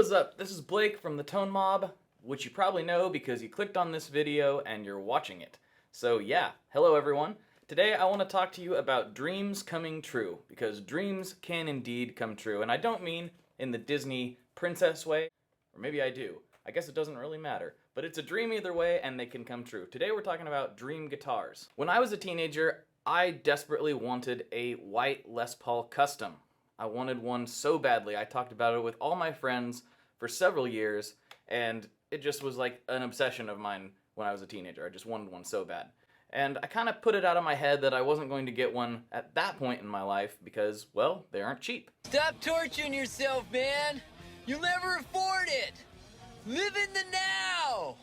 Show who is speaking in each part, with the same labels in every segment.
Speaker 1: is up? This is Blake from the Tone Mob, which you probably know because you clicked on this video and you're watching it. So yeah, hello everyone. Today I want to talk to you about dreams coming true, because dreams can indeed come true, and I don't mean in the Disney princess way, or maybe I do. I guess it doesn't really matter, but it's a dream either way and they can come true. Today we're talking about dream guitars. When I was a teenager, I desperately wanted a white Les Paul Custom. I wanted one so badly. I talked about it with all my friends for several years, and it just was like an obsession of mine when I was a teenager. I just wanted one so bad. And I kind of put it out of my head that I wasn't going to get one at that point in my life because, well, they aren't cheap.
Speaker 2: Stop torturing yourself, man! You'll never afford it! Live in the now!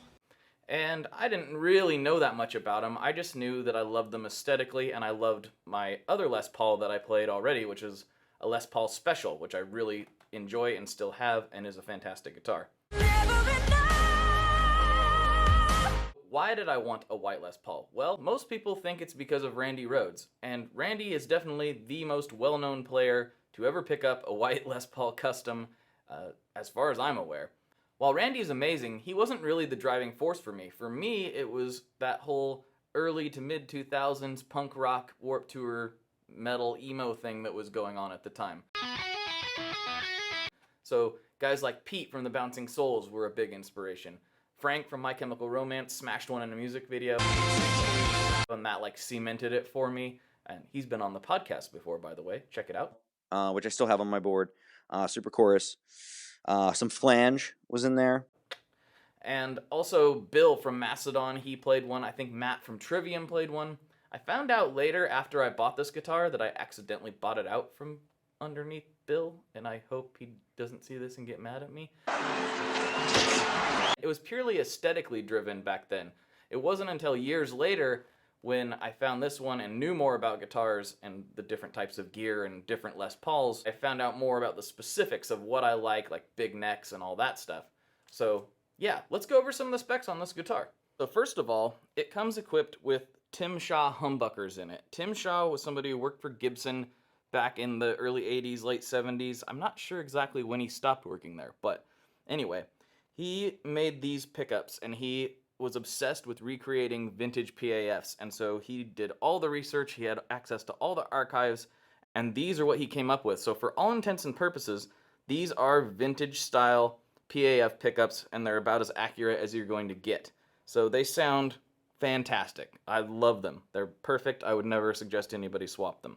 Speaker 1: And I didn't really know that much about them. I just knew that I loved them aesthetically, and I loved my other Les Paul that I played already, which is a Les Paul Special, which I really enjoy and still have, and is a fantastic guitar. Why did I want a white Les Paul? Well, most people think it's because of Randy Rhoads, and Randy is definitely the most well-known player to ever pick up a white Les Paul Custom, as far as I'm aware. While Randy is amazing, he wasn't really the driving force for me. For me, it was that whole early to mid-2000s punk rock Warped Tour metal emo thing that was going on at the time. So guys like Pete from the Bouncing Souls were a big inspiration. Frank from My Chemical Romance smashed one in a music video, and that like cemented it for me. And he's been on the podcast before, by the way. Check it out.
Speaker 3: Which I still have on my board. Super Chorus. Some Flange was in there.
Speaker 1: And also Bill from Mastodon, he played one. I think Matt from Trivium played one. I found out later after I bought this guitar that I accidentally bought it out from underneath Bill, and I hope he doesn't see this and get mad at me. It was purely aesthetically driven back then. It wasn't until years later when I found this one and knew more about guitars and the different types of gear and different Les Pauls, I found out more about the specifics of what I like big necks and all that stuff. So yeah, let's go over some of the specs on this guitar. So first of all, it comes equipped with Tim Shaw humbuckers in it. Tim Shaw was somebody who worked for Gibson back in the early 80s, late 70s. I'm not sure exactly when he stopped working there, but anyway, he made these pickups and he was obsessed with recreating vintage PAFs, and so he did all the research, he had access to all the archives, and these are what he came up with. So for all intents and purposes, these are vintage style PAF pickups, and they're about as accurate as you're going to get. So they sound fantastic. I love them. They're perfect. I would never suggest anybody swap them.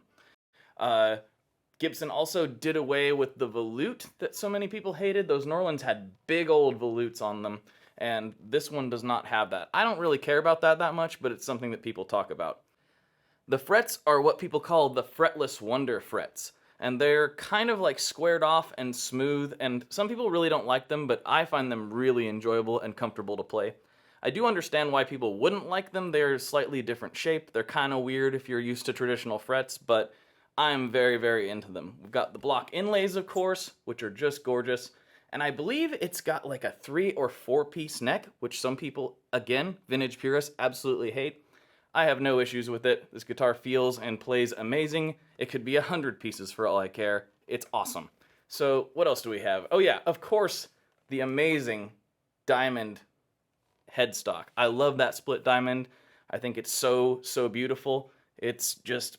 Speaker 1: Gibson also did away with the volute that so many people hated. Those Norlands had big old volutes on them, and this one does not have that. I don't really care about that much, but it's something that people talk about. The frets are what people call the fretless wonder frets, and they're kind of like squared off and smooth, and some people really don't like them, but I find them really enjoyable and comfortable to play. I do understand why people wouldn't like them. They're slightly different shape. They're kind of weird if you're used to traditional frets, but I'm very, very into them. We've got the block inlays, of course, which are just gorgeous. And I believe it's got like a 3 or 4 piece neck, which some people, again, vintage purists, absolutely hate. I have no issues with it. This guitar feels and plays amazing. It could be 100 pieces for all I care. It's awesome. So what else do we have? Oh yeah, of course, the amazing diamond headstock. I love that split diamond. I think it's so, so beautiful. It's just,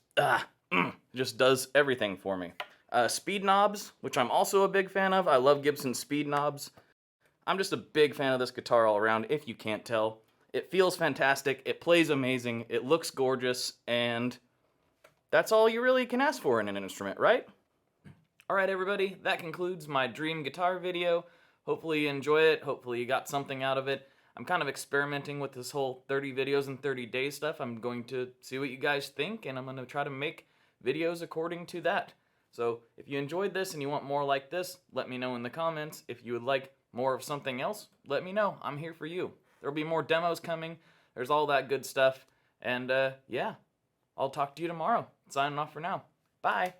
Speaker 1: just does everything for me. Speed knobs, which I'm also a big fan of. I love Gibson's speed knobs. I'm just a big fan of this guitar all around, if you can't tell. It feels fantastic, it plays amazing, it looks gorgeous, and that's all you really can ask for in an instrument, right? Alright everybody, that concludes my dream guitar video. Hopefully you enjoy it, hopefully you got something out of it. I'm kind of experimenting with this whole 30 videos in 30 days stuff. I'm going to see what you guys think, and I'm going to try to make videos according to that. So if you enjoyed this and you want more like this, let me know in the comments. If you would like more of something else, let me know. I'm here for you. There'll be more demos coming. There's all that good stuff. And yeah, I'll talk to you tomorrow. Signing off for now. Bye.